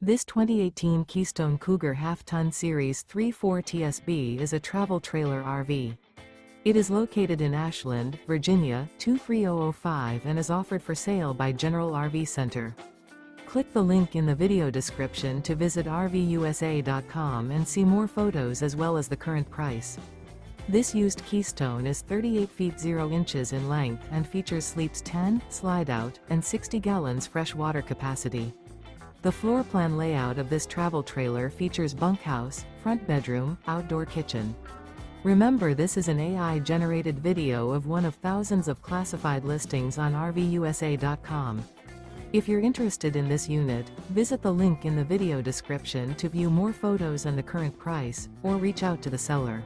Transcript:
This 2018 Keystone Cougar Half-Ton Series 3.4 TSB is a travel trailer RV. It is located in Ashland, Virginia, 23005 and is offered for sale by General RV Center. Click the link in the video description to visit RVUSA.com and see more photos as well as the current price. This used Keystone is 38 feet 0 inches in length and features sleeps 10, Slideout, and 60 gallons fresh water capacity. The floor plan layout of this travel trailer features bunkhouse, front bedroom, outdoor kitchen. Remember, this is an AI-generated video of one of thousands of classified listings on RVUSA.com. If you're interested in this unit, visit the link in the video description to view more photos and the current price, or reach out to the seller.